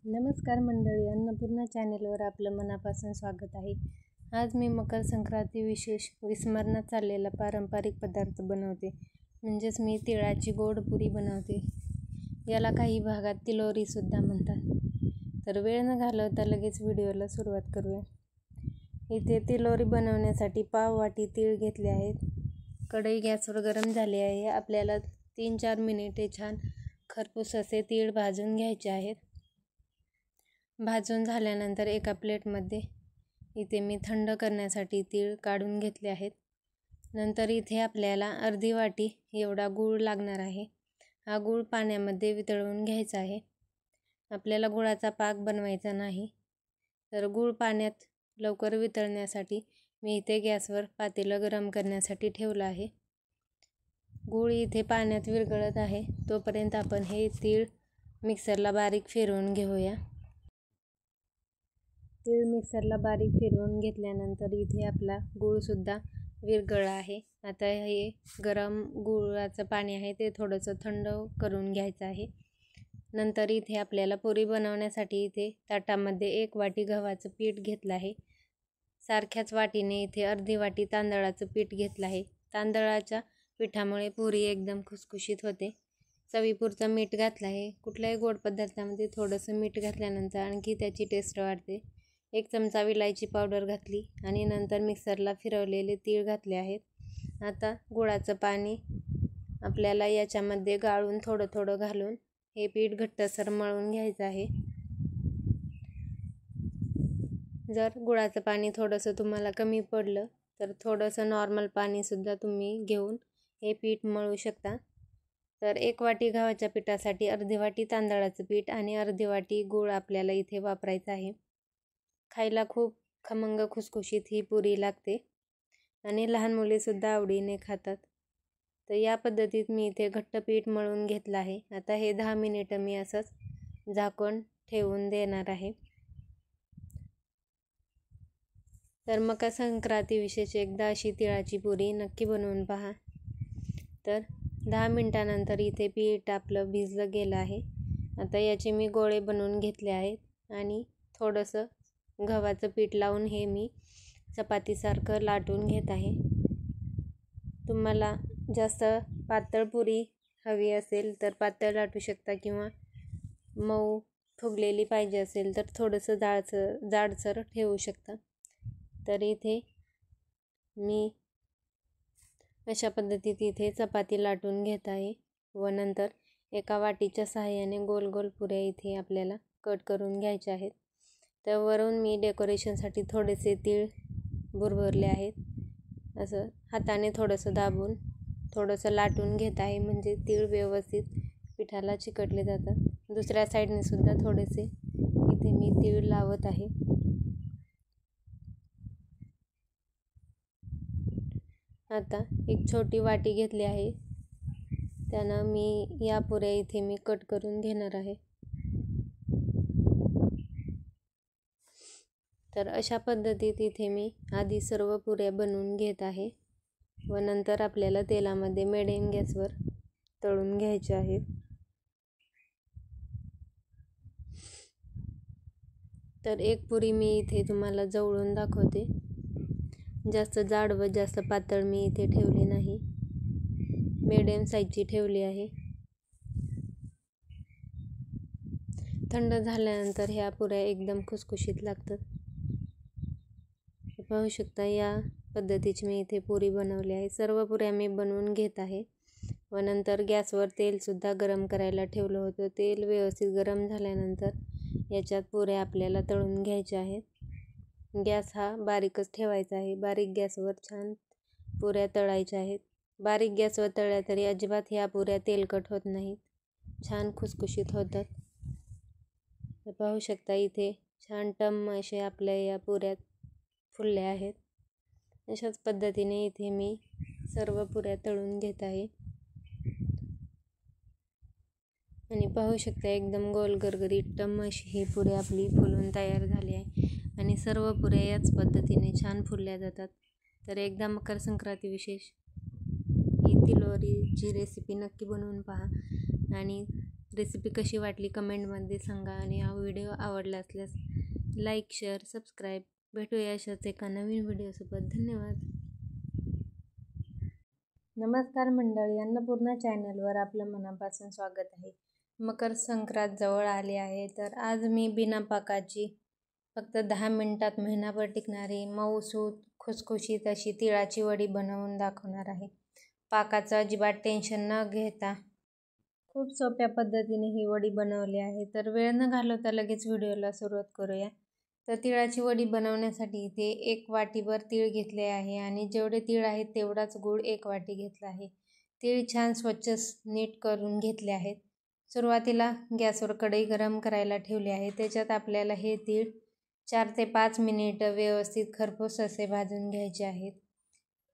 नमस्कार मंडळी, अन्नपूर्णा चॅनेलवर आपलं मनापासून स्वागत आहे. आज मी मकर संक्रांती विशेष विस्मरणात चाललेला पारंपरिक पदार्थ बनवते, म्हणजेच मी तिळाची गोड पुरी बनवते. याला काही भागात तिलोरीसुद्धा म्हणतात. तर वेळ न घालवता लगेच व्हिडिओला सुरुवात करूया. इथे तिलोरी बनवण्यासाठी पाव वाटी तीळ घेतले आहेत. कढई गॅसवर गरम झाली आहे. आपल्याला 3-4 मिनिटे छान खरपूस असे तीळ भाजून घ्यायचे आहेत. भाजून झाल्यानंतर एका प्लेटमध्ये इथे मी थंड करण्यासाठी तीळ काढून घेतले आहेत. नंतर इथे आपल्याला अर्धी वाटी एवढा गूळ लागणार आहे. हा गूळ पाण्यामध्ये वितळवून घ्यायचा आहे. आपल्याला गुळाचा पाक बनवायचा नाही. तर गूळ पाण्यात लवकर वितळण्यासाठी मी इथे गॅसवर पातेलं गरम करण्यासाठी ठेवलं आहे. गूळ इथे पाण्यात विरघळत आहे. तोपर्यंत आपण हे तीळ मिक्सरला बारीक फिरवून घेऊया. तीळ मिक्सरला बारीक फिरवून घेतल्यानंतर इथे आपला गूळसुद्धा विरघळला आहे. आता हे गरम गुळाचं पाणी आहे ते थोडंसं थंड करून घ्यायचं आहे. नंतर इथे आपल्याला पुरी बनवण्यासाठी इथे ताटामध्ये 1 वाटी गव्हाचं पीठ घेतलं आहे. सारख्याच वाटीने इथे अर्धी वाटी तांदळाचं पीठ घेतलं आहे. तांदळाच्या पिठामुळे पुरी एकदम खुसखुशीत होते. चवीपुरतं मीठ घातलं आहे. कुठल्याही गोड पदार्थामध्ये थोडंसं मीठ घातल्यानंतर आणखी त्याची टेस्ट वाढते. 1 चमचा विलायची पावडर घातली आणि नंतर मिक्सरला फिरवलेले तीळ घातले आहेत. आता गुळाचं पाणी आपल्याला याच्यामध्ये गाळून थोडं थोडं घालून हे पीठ घट्टसर मळून घ्यायचं आहे. जर गुळाचं पाणी थोडंसं तुम्हाला कमी पडलं तर थोडंसं नॉर्मल पाणीसुद्धा तुम्ही घेऊन हे पीठ मळू शकता. तर 1 वाटी गव्हाच्या पिठासाठी अर्धी वाटी तांदळाचं पीठ आणि अर्धी वाटी गूळ आपल्याला इथे वापरायचं आहे. खायला खूप खमंग खुसखुशीत ही पुरी लागते आणि लहान मुलेसुद्धा आवडीने खातात. तर या पद्धतीत मी इथे घट्ट पीठ मळून घेतलं आहे. आता हे 10 मिनिटं मी असंच झाकून ठेवून देणार आहे. तर मकर संक्रांती विशेष एकदा अशी तिळाची पुरी नक्की बनवून पहा. तर 10 मिनिटानंतर इथे पीठ आपलं भिजलं गेलं आहे. आता याचे मी गोळे बनवून घेतले आहेत आणि थोडंसं गव्हाचं पीठ लावून हे मी चपातीसारखं लाटून घेत आहे. तुम्हाला जास्त पातळ पुरी हवी असेल तर पातळ लाटू शकता किंवा मऊ फुगलेली पाहिजे असेल तर थोडंसं जाडसर ठेवू शकता. तर इथे मी अशा पद्धतीत इथे चपाती लाटून घेत आहे व नंतर एका वाटीच्या सहाय्याने गोल गोल पुऱ्या इथे आपल्याला कट करून घ्यायच्या आहेत. तर वरून मी डेकोरेशनसाठी थोडेसे तीळ भुरभुरले आहेत. असं हाताने थोडंसं दाबून थोडंसं लाटून घेत आहे, म्हणजे तीळ व्यवस्थित पिठाला चिकटले जातात. दुसऱ्या साईडने सुद्धा थोडेसे इथे मी तीळ लावत आहे. आता एक छोटी वाटी घेतली आहे. त्यानं मी या पुऱ्या इथे मी कट करून घेणार आहे. तर अशा पद्धतीत इथे मी आधी सर्व पुऱ्या बनवून घेत आहे व नंतर आपल्याला तेलामध्ये मिडियम गॅसवर तळून घ्यायचे आहेत. तर एक पुरी मी इथे तुम्हाला जवळून दाखवते. जास्त जाड व जास्त पातळ मी इथे ठेवली नाही, मिडियम साईजची ठेवली आहे. थंड झाल्यानंतर ह्या पुऱ्या एकदम खुसखुशीत लागतात. पाहू शकता या पद्धतीची मी इथे पुरी बनवली आहे. सर्व पुऱ्या मी बनवून घेत आहे व नंतर गॅसवर तेलसुद्धा गरम करायला ठेवलं होतं. तेल व्यवस्थित गरम झाल्यानंतर याच्यात पुऱ्या आपल्याला तळून घ्यायच्या आहेत. गॅस हा बारीकच ठेवायचा आहे. बारीक गॅसवर छान पुऱ्या तळायच्या आहेत. बारीक गॅसवर तळल्या तरी अजिबात ह्या पुऱ्या तेलकट होत नाहीत, छान खुसखुशीत होतात. तर पाहू शकता इथे छान टम्म असे आपल्या या पुऱ्या फुलल्या आहेत. अशाच पद्धतीने इथे मी सर्व पुऱ्या तळून घेत आहे आणि पाहू शकता एकदम गोल गरगरीत टम्म अशी ही पुरी आपली फुलून तयार झाली आहे आणि सर्व पुऱ्या याच पद्धतीने छान फुलल्या जातात. तर एकदा मकर संक्रांती विशेष ही तिलोरीची रेसिपी नक्की बनवून पहा आणि रेसिपी कशी वाटली कमेंटमध्ये सांगा आणि हा व्हिडिओ आवडला असल्यास लाईक, शेअर, सबस्क्राईब. भेटूया अशाच एका नवीन व्हिडिओसोबत. धन्यवाद. नमस्कार मंडळी, अन्नपूर्णा चॅनलवर आपलं मनापासून स्वागत आहे. मकर संक्रांत जवळ आली आहे, तर आज मी बिना पाकाची फक्त 10 मिनिटात महिनाभर टिकणारी मऊसूत खुसखुशीत अशी तिळाची वडी बनवून दाखवणार आहे. पाकाचं अजिबात टेन्शन न घेता खूप सोप्या पद्धतीने ही वडी बनवली आहे. तर वेळ न घालवता लगेच व्हिडिओला सुरुवात करूया. तर तिळाची वडी बनवण्यासाठी इथे 1 वाटीभर तीळ घेतले आहे आणि जेवढे तीळ आहेत तेवढाच गूळ 1 वाटी घेतला आहे. तीळ छान स्वच्छ नीट करून घेतले आहेत. सुरुवातीला गॅसवर कढई गरम करायला ठेवली आहे. त्याच्यात आपल्याला हे तीळ 4 ते 5 मिनिटं व्यवस्थित खरपूस असे भाजून घ्यायचे आहेत.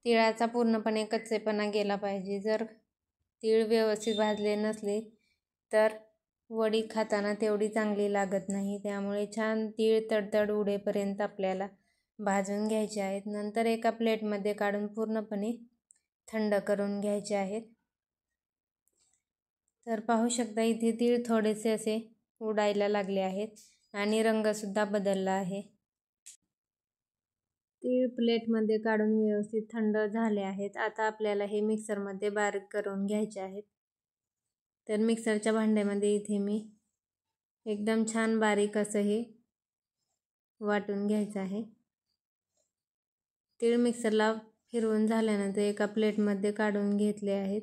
तिळाचा पूर्णपणे कच्चेपणा गेला पाहिजे. जर तीळ व्यवस्थित भाजले नसले तर वडी खाताना तेवढी चांगली लागत नाही. त्यामुळे छान तीळ तडतड उडेपर्यंत आपल्याला भाजून घ्यायचे आहेत. नंतर एका प्लेटमध्ये काढून पूर्णपणे थंड करून घ्यायचे आहेत. तर पाहू शकता इथे तीळ थोडेसे असे उडायला लागले आहेत आणि रंगसुद्धा बदलला आहे. तीळ प्लेटमध्ये काढून व्यवस्थित थंड झाले आहेत. आता आपल्याला हे मिक्सरमध्ये बारीक करून घ्यायचे आहेत. तर मिक्सरच्या भांड्यामध्ये इथे मी एकदम छान बारीक असं हे वाटून घ्यायचं आहे. तीळ मिक्सरला फिरवून झाल्यानंतर एका प्लेटमध्ये काढून घेतले आहेत.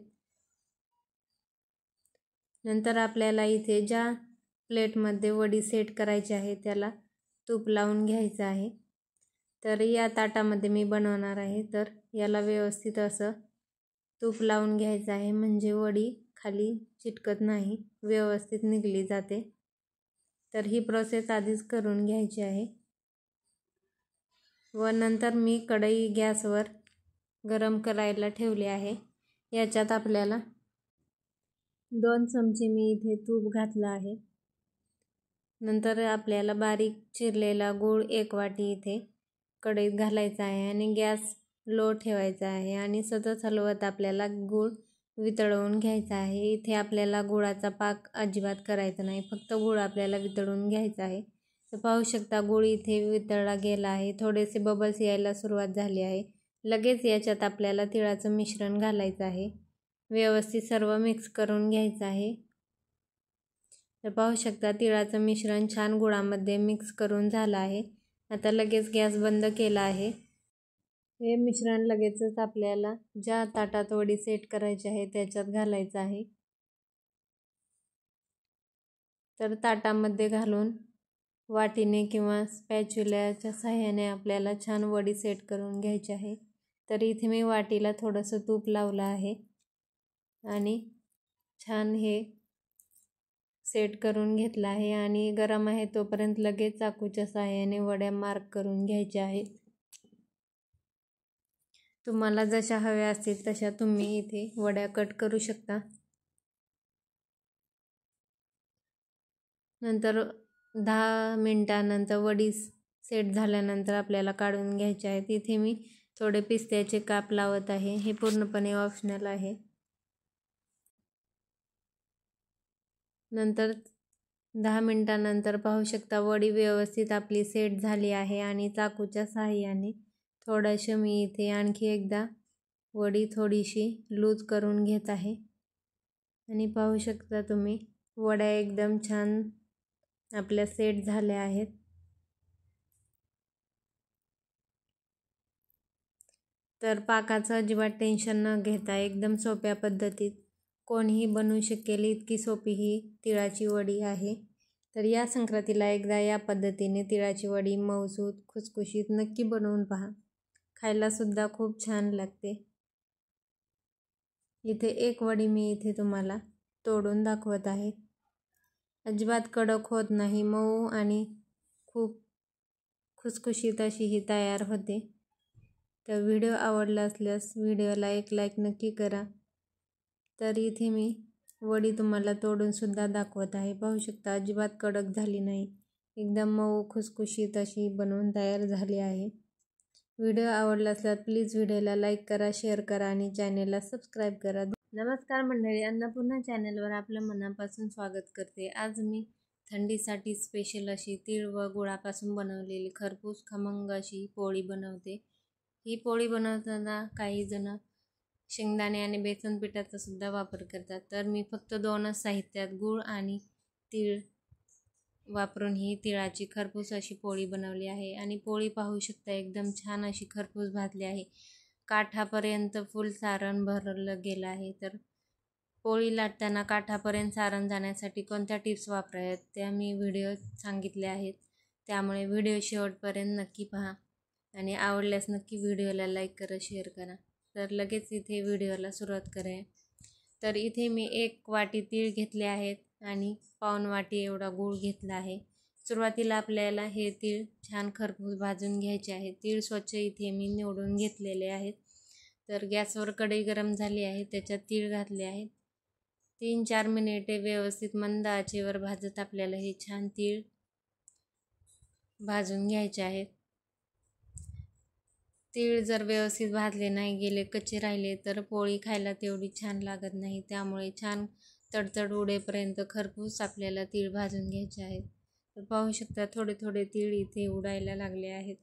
नंतर आपल्याला इथे ज्या प्लेटमध्ये वडी सेट करायची आहे त्याला तूप लावून घ्यायचं आहे. तर या ताटामध्ये मी बनवणार आहे, तर याला व्यवस्थित असं तूप लावून घ्यायचं आहे, म्हणजे वडी खाली चिटकत नाही, व्यवस्थित निघली जाते. तर ही प्रोसेस आधीच करून घ्यायची आहे. व नंतर मी कढई गॅसवर गरम करायला ठेवली आहे. याच्यात आपल्याला 2 चमचे मी इथे तूप घातलं आहे. नंतर आपल्याला बारीक चिरलेला गूळ 1 वाटी इथे कढईत घालायचा आहे आणि गॅस लो ठेवायचा आहे आणि सतत हलवत आपल्याला गूळ वितळवून घ्यायचा आहे. इथे आपल्याला गुळाचा पाक अजिबात करायचा नाही, फक्त गूळ आपल्याला वितळवून घ्यायचा आहे. तर पाहू शकता गूळ इथे वितळला गेला आहे. थोडेसे बबल्स यायला सुरुवात झाली आहे. लगेच याच्यात आपल्याला तिळाचं मिश्रण घालायचं आहे. व्यवस्थित सर्व मिक्स करून घ्यायचं आहे. तर पाहू शकता तिळाचं मिश्रण छान गुळामध्ये मिक्स करून झालं आहे. आता लगेच गॅस बंद केला आहे. हे मिश्रण लगेचच आपल्याला ज्या ताटात वडी सेट करायची आहे त्याच्यात घालायचं आहे. तर ताटामध्ये घालून वाटीने किंवा स्पॅच्युलाच्या सहाय्याने आपल्याला छान वडी सेट करून घ्यायची आहे. तर इथे मी वाटीला थोडंसं तूप लावलं आहे आणि छान हे सेट करून घेतलं आहे आणि गरम आहे तोपर्यंत लगेच चाकूच्या सहाय्याने वड्या मार्क करून घ्यायच्या आहेत. तुम्हाला जशा हव्या असतील तशा तुम्ही इथे वड्या कट करू शकता. नंतर 10 मिनिटानंतर वडी सेट झाल्यानंतर आपल्याला काढून घ्यायचे आहेत. इथे मी थोडे पिस्त्याचे काप लावत आहे. हे पूर्णपणे ऑप्शनल आहे. नंतर 10 मिनिटानंतर पाहू शकता वडी व्यवस्थित आपली सेट झाली आहे आणि चाकूच्या सहाय्याने थोडंसं मी इथे आणखी एकदा वडी थोडीशी लूज करून घेत आहे आणि पाहू शकता तुम्ही वड्या एकदम छान आपल्या सेट झाल्या आहेत. तर पाकाचं अजिबात टेन्शन न घेता एकदम सोप्या पद्धतीत कोणीही बनवू शकेल इतकी सोपी ही तिळाची वडी आहे. तर या संक्रांतीला एकदा या पद्धतीने तिळाची वडी मऊसूत खुसखुशीत नक्की बनवून पहा. खायलासुद्धा खूप छान लागते. इथे 1 वडी मी इथे तुम्हाला तोडून दाखवत आहे. अजिबात कडक होत नाही, मऊ आणि खूप खुसखुशीत अशी ही तयार होते. तर व्हिडिओ आवडला असल्यास व्हिडिओला एक लाईक नक्की करा. तर इथे मी वडी तुम्हाला तोडून सुद्धा दाखवत आहे. पाहू शकता अजिबात कडक झाली नाही, एकदम मऊ खुसखुशीत अशी बनवून तयार झाली आहे. व्हिडिओ आवडला असल्यास प्लीज व्हिडिओला लाईक करा, शेअर करा आणि चॅनेलला सबस्क्राईब करा. नमस्कार मंडळी, अन्नपूर्णा चॅनलवर आपलं मनापासून स्वागत करते. आज मी थंडीसाठी स्पेशल अशी तीळ व गुळापासून बनवलेली खरपूस खमंग अशी पोळी बनवते. ही पोळी बनवताना काही जण शेंगदाणे आणि बेसन पिठाचा सुद्धा वापर करतात, तर मी फक्त दोनच साहित्यात गूळ आणि तीळ वापरून ही तिळाची खरपूस अशी पोळी बनवली आहे. आणि पोळी पाहू शकता, एकदम छान अशी खरपूस भाजली आहे. काठापर्यंत फुल सारण भरलं गेलं आहे. तर पोळी लाटताना काठापर्यंत सारण जाण्यासाठी कोणत्या टिप्स वापराव्यात त्या मी व्हिडिओ सांगितले आहेत, त्यामुळे व्हिडिओ शेवटपर्यंत नक्की पहा आणि आवडल्यास नक्की व्हिडिओला लाईक करा, शेअर करा. तर लगेच इथे व्हिडिओला सुरुवात करूया. तर इथे मी 1 वाटी तीळ घेतले आहेत आणि पाऊण वाटी एवढा गूळ घेतला आहे. सुरुवातीला आपल्याला हे तीळ छान खरपूस भाजून घ्यायचे आहे. तीळ स्वच्छ इथे मी निवडून घेतलेले आहेत. तर गॅसवर कढई गरम झाली आहे, त्याच्यात तीळ घातले आहेत. 3-4 मिनिटे व्यवस्थित मंद आचेवर भाजत आपल्याला हे छान तीळ भाजून घ्यायचे आहेत. तीळ जर व्यवस्थित भाजले नाही गेले, कच्चे राहिले, तर पोळी खायला तेवढी छान लागत नाही. त्यामुळे छान तडतड उडेपर्यंत खरपूस आपल्याला तीळ भाजून घ्यायचे आहेत. तर पाहू शकता, थोडे थोडे तीळ इथे उडायला लागले आहेत.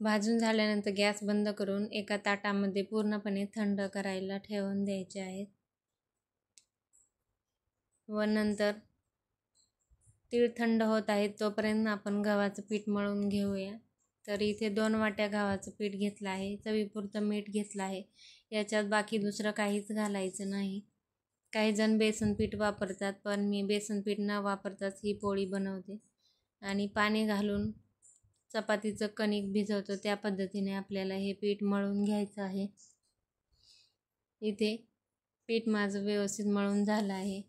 भाजून झाल्यानंतर गॅस बंद करून एका ताटामध्ये पूर्णपणे थंड करायला ठेवून द्यायचे आहेत. व नंतर तीळ थंड होत आहेत तोपर्यंत आपण गव्हाचं पीठ मळून घेऊया. तर इथे 2 वाट्या गव्हाचं पीठ घेतलं आहे. चवीपुरतं मीठ घेतलं आहे. याच्यात बाकी दुसरं काहीच घालायचं नाही. काही जण बेसन पीठ वापरतात, पण मी बेसन पीठ न वापरताच ही पोळी बनवते. आणि पाणी घालून चपातीचं कणिक भिजवतो त्या पद्धतीने आपल्याला हे पीठ मळून घ्यायचं आहे. इथे पीठ माझं व्यवस्थित मळून झालं आहे.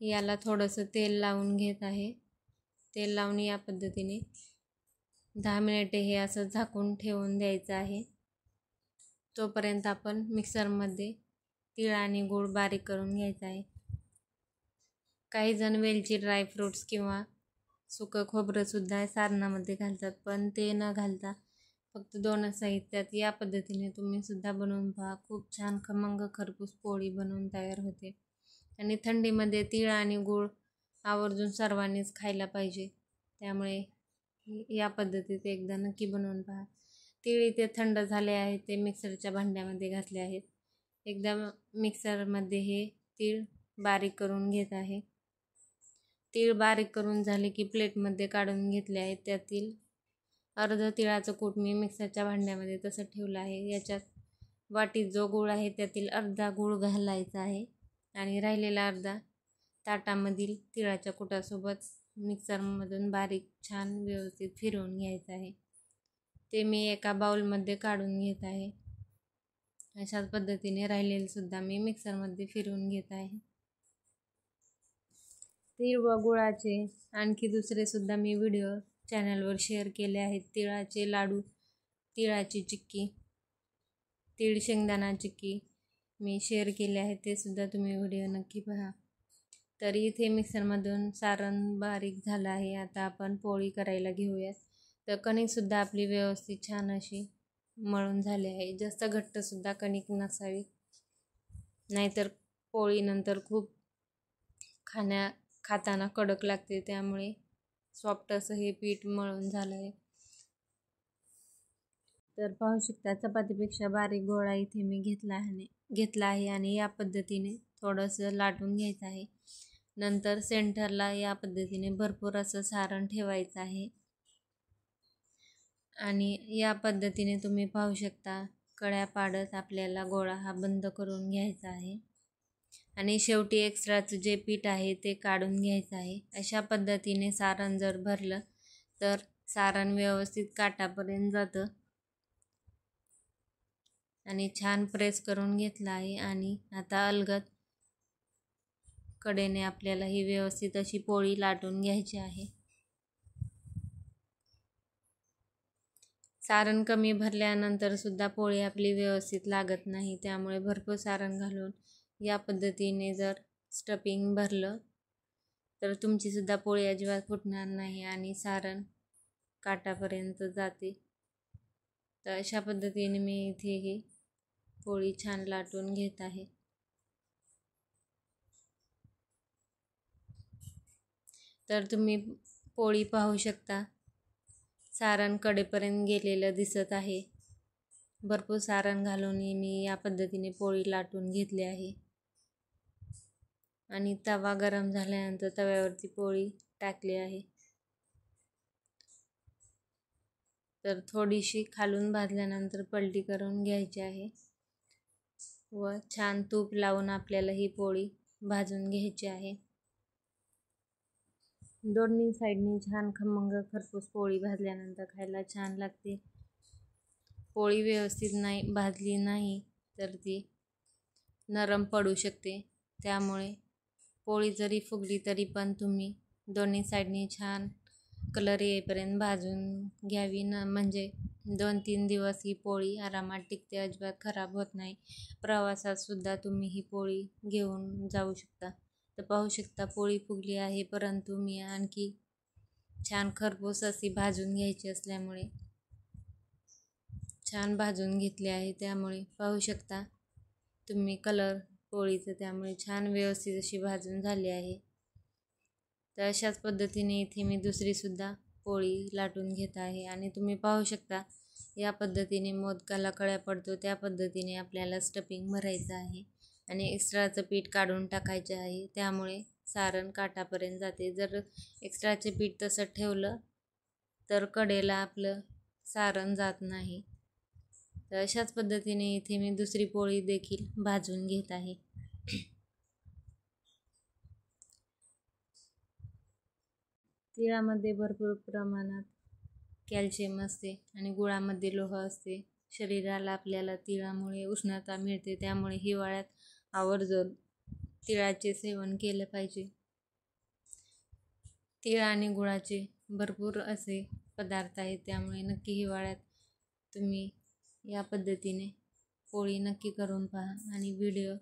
याला थोडंसं तेल लावून घेत आहे. तेल लावून या पद्धतीने 10 मिनिटे हे असं झाकून ठेवून द्यायचं आहे. तोपर्यंत आपण मिक्सरमध्ये तीळ आणि गूळ बारीक करून घ्यायचा आहे. काही जण वेलची, ड्रायफ्रूट्स किंवा सुकं खोबरंसुद्धा सारणामध्ये घालतात, पण ते न घालता फक्त 2च साहित्यात या पद्धतीने तुम्ही सुद्धा बनवून पहा. खूप छान खमंग खरपूस पोळी बनवून तयार होते. आणि थंडीमध्ये तीळ आणि गूळ आवर्जून सर्वांनीच खायला पाहिजे, त्यामुळे या पद्धतीत एकदा नक्की बनवून पहा. तीळ इथे थंड झाले आहेत, ते मिक्सरच्या भांड्यामध्ये घातले आहेत. एकदा मिक्सरमध्ये हे तीळ बारीक करून घेत आहे. तीळ बारीक करून झाले की प्लेटमध्ये काढून घेतले आहे. त्यातील अर्ध तिळाचं कूट मी मिक्सरच्या भांड्यामध्ये तसं ठेवलं आहे. याच्यात वाटीत जो गूळ आहे त्यातील अर्धा गूळ घालायचा आहे आणि राहिलेला अर्धा ताटामधील तिळाच्या कुटासोबत मिक्सरमधून बारीक छान व्यवस्थित फिरवून घ्यायचं आहे. ते मी एका बाउलमध्ये काढून घेत आहे. अशाच पद्धतीने राहिलेले सुद्धा मी मिक्सरमध्ये फिरवून घेत आहे. तीळ व गुळाचे आणखी दुसरे सुद्धा मी व्हिडिओ चॅनलवर शेअर केले आहेत. तिळाचे लाडू, तिळाची चिक्की, तीळ शेंगदाणा चिक्की मी शेअर केले आहे, ते सुद्धा तुम्ही व्हिडिओ नक्की पहा. तर इथे मिक्सरमधून सारण बारीक झालं आहे. आता आपण पोळी करायला घेऊयात. तर कणिकसुद्धा आपली व्यवस्थित छान अशी मळून झाली आहे. जास्त घट्टसुद्धा कणिक नसावी, नाहीतर पोळीनंतर खूप खाताना कडक लागते. त्यामुळे सॉफ्ट असं हे पीठ मळून झालं आहे. तर पाहू शकता, चपातीपेक्षा बारीक गोळा इथे मी घेतला आहे आणि या पद्धतीने थोडंसं लाटून घ्यायचं आहे. नंतर सेंटरला या पद्धतीने भरपूर असं सारण ठेवायचं आहे. आणि या पद्धतीने तुम्ही पाहू शकता, कड्या पाडत आपल्याला गोळा हा बंद करून घ्यायचा आहे. आणि शेवटी एक्स्ट्राचं जे पीठ आहे ते काढून घ्यायचं आहे. अशा पद्धतीने सारण जर भरलं तर सारण व्यवस्थित काठापर्यंत जातं. आणि छान प्रेस करून घेतलं आहे. आणि आता अलगद कडेने आपल्याला ही व्यवस्थित अशी पोळी लाटून घ्यायची आहे. सारण कमी भरल्यानंतर सुद्धा पोळी आपली व्यवस्थित लागत नाही, त्यामुळे भरपूर सारण घालून या पद्धतीने जर स्टफिंग भरलं तर तुमची सुद्धा पोळी अजिबात फुटणार नाही आणि सारण काठापर्यंत जाते. तर अशा पद्धतीने मी इथे ही पोळी छान लाटून घेत आहे। तर तुम्ही पोळी पाहू शकता, सारण कडेपर्यंत गेलेलं दिसत आहे। भरपूर सारण घालून मी या पद्धतीने पोळी लाटून घेतली आहे। आणि तवा गरम झाल्यानंतर तव्यावरती पोळी टाकली आहे। तर थोडीशी खालून भाजल्यानंतर पलटी करून घ्यायची आहे व छान तूप लावून आपल्याला ही पोळी भाजून घ्यायची आहे। दोन्ही साईडनी छान खमंग खरपूस पोळी भाजल्यानंतर खायला छान लागते। पोळी व्यवस्थित नाही भाजली नाही तर ती नरम पडू शकते, त्यामुळे पोळी जरी फुगली तरी पण तुम्ही दोन्ही साईडनी छान कलर येईपर्यंत भाजून घ्यावी ना, म्हणजे 2-3 दिवस ही पोळी आरामात टिकते, अजिबात खराब होत नाही। प्रवासात सुद्धा तुम्ही ही पोळी घेऊन जाऊ शकता। तर पाहू शकता पोळी फुगली आहे, परंतु मी आणखी छान खरपूस अशी भाजून घ्यायची असल्यामुळे छान भाजून घेतले आहे। त्यामुळे पाहू शकता तुम्ही कलर पोळीचं, त्यामुळे छान व्यवस्थित अशी भाजून झाली आहे। तर अशाच पद्धतीने इथे मी दुसरी सुद्धा पोळी लाटून घेत आहे। आणि तुम्ही पाहू शकता या पद्धतीने मोदकाला कळ्या पडतो त्या पद्धतीने आपल्याला स्टफिंग भरायचं आहे आणि एक्स्ट्राचं पीठ काढून टाकायचे आहे, त्यामुळे सारण काठापर्यंत जाते। जर एक्स्ट्राचे पीठ तसं ठेवलं तर कडेला आपलं सारण जात नाही। तर अशाच पद्धतीने इथे मी दुसरी पोळी देखील भाजून घेत आहे। तिळामध्ये भरपूर प्रमाणात कॅल्शियम असते आणि गुळामध्ये लोह असते। शरीराला आपल्याला तिळामुळे उष्णता मिळते, त्यामुळे हिवाळ्यात आवर्जून तिळाचे सेवन केलं पाहिजे। तीळ आणि गुळाचे भरपूर असे पदार्थ आहेत, त्यामुळे नक्की हिवाळ्यात तुम्ही या पद्धतीने पोळी नक्की करून पहा। आणि व्हिडिओ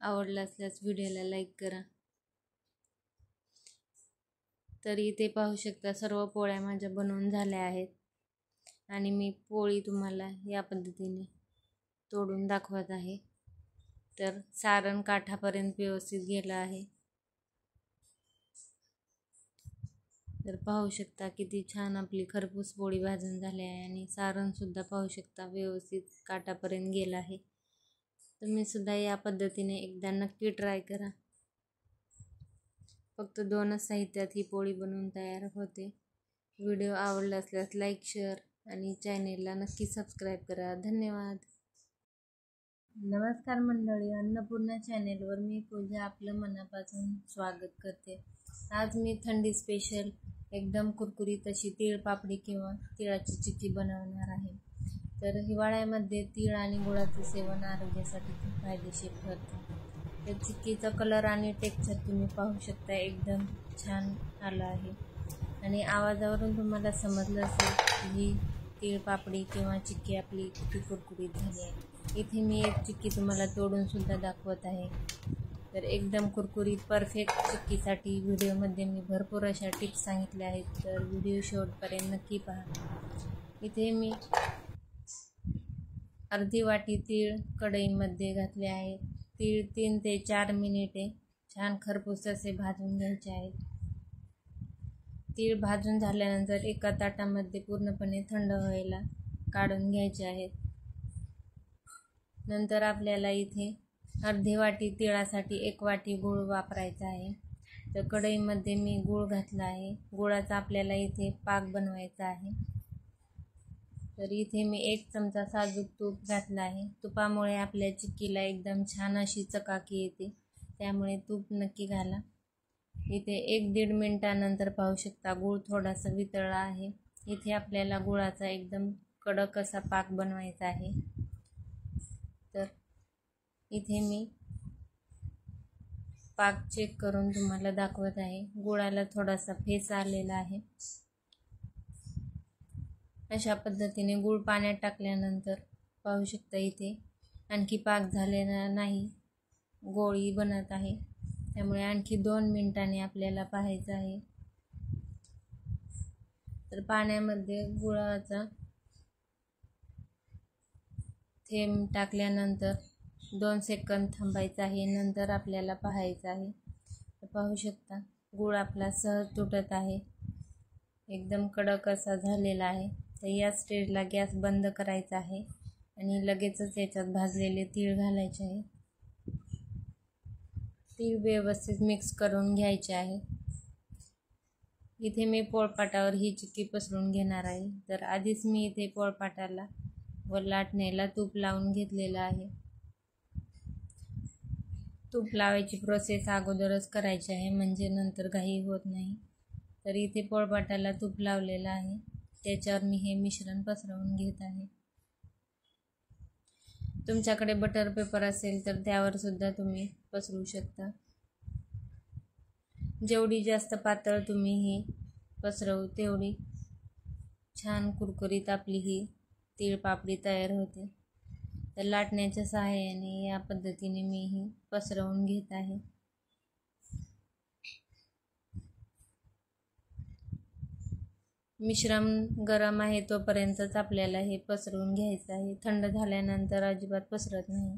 आवडला असल्यास व्हिडिओला लाईक करा। तर इथे पाहू शकता सर्व पोळ्या माझ्या बनवून झाल्या आहेत आणि मी पोळी तुम्हाला या पद्धतीने तोडून दाखवत आहे। तर सारण काठापर्यंत व्यवस्थित गेलं आहे। तर पाहू शकता किती छान आपली खरपूस पोळी भाजून झाली आहे आणि सारण सुद्धा पाहू शकता व्यवस्थित काठापर्यंत गेलं आहे। तुम्ही सुद्धा या पद्धतीने एकदा नक्की ट्राय करा। फक्त 2च साहित्यात ही पोळी बनवून तयार होते। व्हिडिओ आवडला असल्यास लाईक, शेअर आणि चॅनेलला नक्की सबस्क्राईब करा। धन्यवाद। नमस्कार मंडळी, अन्नपूर्णा चॅनेलवर मी पूजा आपलं मनापासून स्वागत करते। आज मी थंडी स्पेशल एकदम कुरकुरीत अशी तीळ पापडी किंवा तिळाची चिक्की बनवणार आहे। तर हिवाळ्यामध्ये तीळ आणि गुळाचे सेवन आरोग्यासाठी खूप फायदेशीर ठरते। तर चिक्कीचा कलर आणि टेक्स्चर तुम्ही पाहू शकता, एकदम छान आला आहे आणि आवाजावरून तुम्हाला समजलं असेल की ही तीळ पापडी किंवा चिक्की आपली किती कुरकुरीत झाली आहे। इथे मी एक चिक्की तुम्हाला तोडून सुद्धा दाखवत आहे। तर एकदम कुरकुरीत परफेक्ट चिक्कीसाठी व्हिडिओमध्ये मी भरपूर अशा टिप्स सांगितल्या आहेत, तर व्हिडिओ शेवटपर्यंत नक्की पहा। इथे मी अर्धी वाटी तीळ कढईमध्ये घातले आहे। तीळ 3 ते 4 मिनिटे छान खरपूस असे भाजून घ्यायचे आहेत। तीळ भाजून झाल्यानंतर एका ताटामध्ये पूर्णपणे थंड व्हायला काढून घ्यायचे आहेत। नंतर आपल्याला इथे अर्धी वाटी तिळासाठी 1 वाटी गूळ वापरायचा आहे। तर कढईमध्ये मी गूळ घातला आहे। गुळाचा आपल्याला इथे पाक बनवायचा आहे। तर इथे मी 1 चमचा साजूक तूप घातला आहे। तुपामुळे आपल्या चिक्कीला एकदम छान अशी चकाकी येते, त्यामुळे तूप नक्की घाला। इथे 1-1.5 मिनिटानंतर पाहू शकता गूळ थोडासा वितळला आहे। इथे आपल्याला गुळाचा एकदम कडक असा पाक बनवायचा आहे। तर इथे मी पाक चेक करून तुम्हाला दाखवत आहे। गुळाला थोडासा फेस आलेला आहे। अशा पद्धतीने गूळ पाण्यात टाकल्यानंतर पाहू शकता इथे आणखी पाक झालेला नाही, गोळी बनत आहे, त्यामुळे आणखी 2 मिनिटांनी आपल्याला पाहायचं आहे। तर पाण्यामध्ये गुळाचा थेंब टाकल्यानंतर 2 सेकंद थांबायचं आहे. नंतर आपल्याला पाहायचं आहे. तर पाहू शकता गूळ आपला सहज तुटत आहे. एकदम कडक असा झालेला आहे. तर या स्टेजला गॅस बंद करायचा आहे आणि लगेचच याच्यात भाजलेले तीळ घालायचे आहे. तीळ व्यवस्थित मिक्स करून घ्यायचे आहे. इथे मी पोळपाटावर ही चिक्की पसरून घेणार आहे. तर आधीच मी इथे पोळपाटाला व लाटण्याला तूप लावून घेतलेलं आहे. तूप लावायची प्रोसेस अगोदरच करायची आहे म्हणजे नंतर घाई होत नाही. तर इथे पोळपाटाला तूप लावलेलं आहे. त्याच्यावर मी हे मिश्रण पसरवून घेत आहे. तुमच्याकडे बटर पेपर असेल तर त्यावर सुद्धा तुम्ही पसरू शकता. जेवढी जास्त पातळ तुम्ही ही पसरवू तेवढी छान कुरकुरीत आपली ही तीळ पापडी तयार होते. तर लाटण्याच्या सहाय्याने या पद्धतीने मी ही पसरवून घेत आहे. मिश्रण गरम आहे तोपर्यंतच आपल्याला हे पसरवून घ्यायचं आहे. थंड झाल्यानंतर अजिबात पसरत नाही.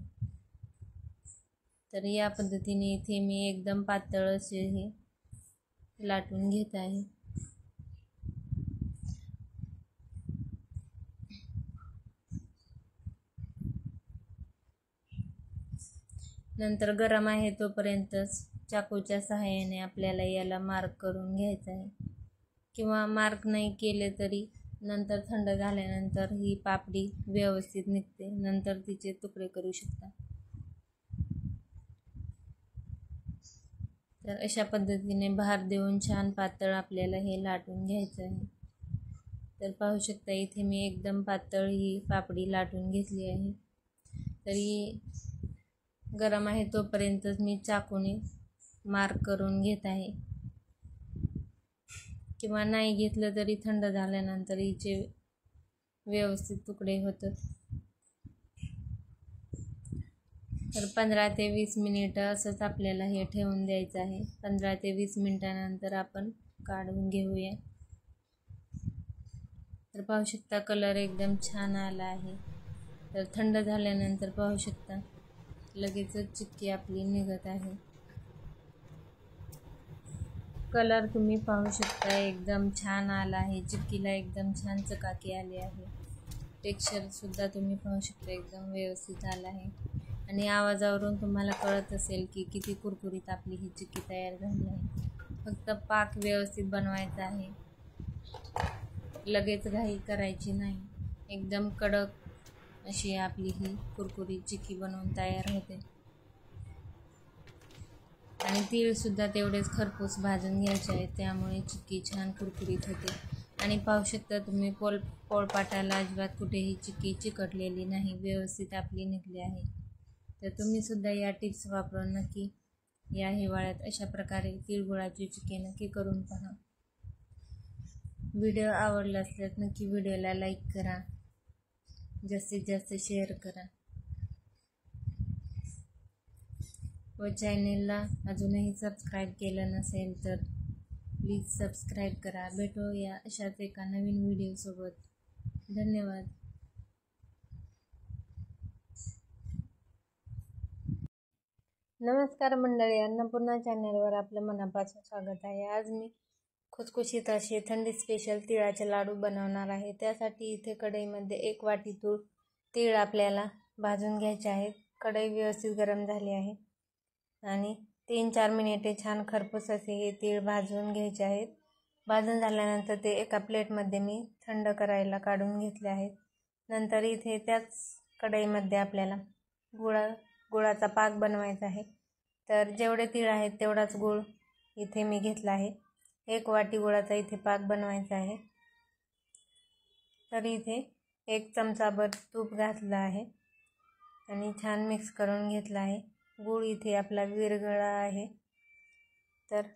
तर या पद्धतीने इथे मी एकदम पातळ असे हे लाटून घेत आहे. नंतर गरम आहे तोपर्यंतच चाकूच्या सहाय्याने आपल्याला याला मार्क करून घ्यायचा आहे. किंवा मार्क नाही केले तरी नंतर थंड झाल्यानंतर ही पापडी व्यवस्थित निघते. नंतर तिचे तुकडे करू शकता. तर अशा पद्धतीने भार देऊन छान पातळ आपल्याला हे लाटून घ्यायचं आहे. तर पाहू शकता इथे मी एकदम पातळ ही पापडी लाटून घेतली आहे. तरी गरम आहे तोपर्यंतच मी चाकूने मार्क करून घेत आहे. किंवा नाही घेतलं तरी थंड झाल्यानंतर हिचे व्यवस्थित तुकडे होतात. तर 15 ते 20 मिनिटं असंच आपल्याला हे ठेवून द्यायचं आहे. 15 ते 20 मिनिटानंतर आपण काढून घेऊया. तर पाहू शकता कलर एकदम छान आला आहे. तर थंड झाल्यानंतर पाहू शकता लगेचच चिक्की आपली निघत आहे. कलर तुम्ही पाहू शकता एकदम छान आला आहे. चिक्कीला एकदम छान चकाकी आली आहे. टेक्स्चर सुद्धा तुम्ही पाहू शकता एकदम व्यवस्थित आला आहे. आणि आवाजावरून तुम्हाला कळत असेल की किती कुरकुरीत आपली ही चिक्की तयार झाली आहे. फक्त पाक व्यवस्थित बनवायचा आहे. लगेच घाई करायची नाही. एकदम कडक अशी आपली ही कुरकुरीत चिक्की बनवून तयार होते. आणि तीळ सुद्धा तेवढेच खरपूस भाजून घ्यायचे आहेत. त्यामुळे चिक्की छान कुरकुरीत होते. आणि पाहू शकता तुम्ही पोळपाटाला अजिबात कुठेही चिक्की चिकटलेली नाही. व्यवस्थित आपली निघली आहे. तर तुम्ही सुद्धा या टिप्स वापरून नक्की या हिवाळ्यात अशा प्रकारे तिळगुळाची चिक्की नक्की करून पहा. व्हिडिओ आवडला असल्यास नक्की व्हिडिओला लाईक करा. जास्तीत जास्त शेअर करा. व चॅनेलला अजूनही सबस्क्राईब केलं नसेल तर प्लीज सबस्क्राईब करा. भेटूया अशाच एका नवीन व्हिडिओसोबत. धन्यवाद. नमस्कार मंडळी, अन्नपूर्णा चॅनलवर आपलं मनापासून स्वागत आहे. आज मी खुसखुशीत असे थंडी स्पेशल तिळाचे लाडू बनवणार आहे. त्यासाठी इथे कढईमध्ये 1 वाटी तीळ आपल्याला भाजून घ्यायचे आहेत. कढई व्यवस्थित गरम झाली आहे आणि 3-4 मिनिटे छान खरपूस असे हे तीळ भाजून घ्यायचे आहेत. भाजून झाल्यानंतर ते एका प्लेटमध्ये मी थंड करायला काढून घेतले आहेत. नंतर इथे त्याच कढईमध्ये आपल्याला गुळाचा पाक बनवायचा आहे. तर जेवढे तीळ आहेत तेवढाच गूळ इथे मी घेतला आहे. 1 वाटी गुळाचा इथे पाक बनवायचा आहे. तर इथे 1 चमचाभर तूप घातलं आहे आणि छान मिक्स करून घेतला आहे. गूळ इथे आपला विरघळला आहे. तर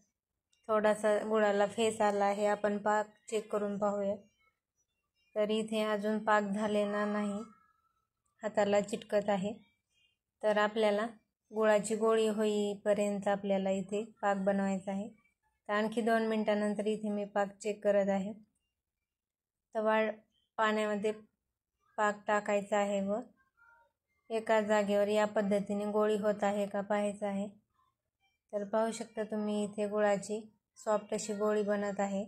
थोडासा गुळाला फेस आला आहे. आपण पाक चेक करून पाहूया. तर इथे अजून पाक झालेला नाही, हाताला चिटकत आहे. तर आपल्याला गुळाची गोळी होईपर्यंत आपल्याला इथे पाक बनवायचा आहे. तर आणखी 2 मिनिटानंतर इथे मी पाक चेक करत आहे. तर पाण्यामध्ये पाक टाकायचा आहे व एका जागेवर या पद्धतीने गोळी होत आहे का पाहायचं आहे. तर पाहू शकता तुम्ही इथे गुळाची सॉफ्ट अशी गोळी बनत आहे.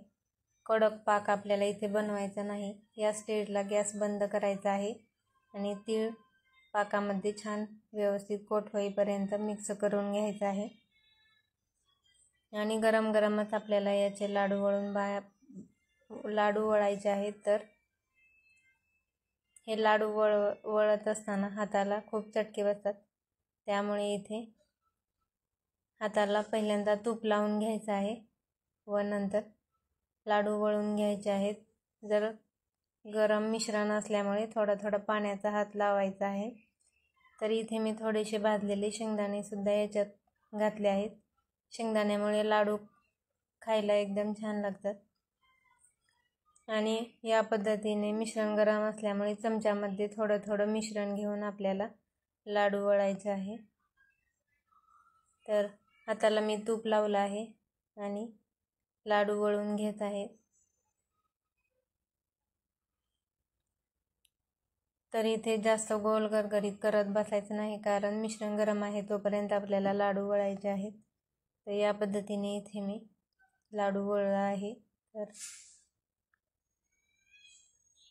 कडक पाक आपल्याला इथे बनवायचा नाही. या स्टेजला गॅस बंद करायचा आहे आणि तीळ पाकामध्ये छान व्यवस्थित कोट होईपर्यंत मिक्स करून घ्यायचं आहे. आणि गरम गरमच आपल्याला याचे लाडू वळायचे आहेत. तर हे लाडू वळत असताना हाताला खूप चटके बसतात, त्यामुळे इथे हाताला पहिल्यांदा तूप लावून घ्यायचं आहे व नंतर लाडू वळून घ्यायचे आहेत. जर गरम मिश्रण असल्यामुळे थोडा पाण्याचा हात लावायचा आहे. तर इथे मी थोडेसे भाजलेले शेंगदाणे सुद्धा याच्यात घातले आहेत. शेंगदाण्यामुळे लाडू खायला एकदम छान लागतात. आणि या पद्धतीने मिश्रण गरम असल्यामुळे चमच्यामध्ये थोडं मिश्रण घेऊन आपल्याला लाडू वळायचे आहे. तर हाताला मी तूप लावलं आहे आणि लाडू वळून घेत आहे. तर इथे जास्त गोल गरगरीत करत बसायचं नाही, कारण मिश्रण गरम आहे तोपर्यंत आपल्याला लाडू वळायचे आहेत. तर या पद्धतीने इथे मी लाडू वळला आहे. तर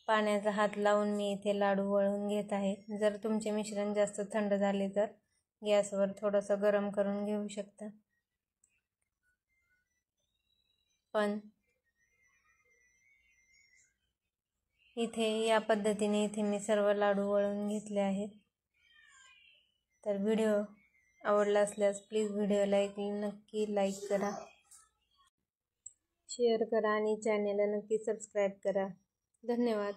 पाण्याचा हात लावून मी इथे लाडू वळून घेत आहे. जर तुमचे मिश्रण जास्त थंड झाले तर गॅसवर थोडंसं गरम करून घेऊ शकता. पण इथे या पद्धतीने इथे मी सर्व लाडू वळून घेतले आहेत. तर व्हिडिओ आवडला असल्यास प्लीज व्हिडिओला नक्की लाईक करा, शेअर करा आणि चॅनेलला नक्की सबस्क्राईब करा. धन्यवाद.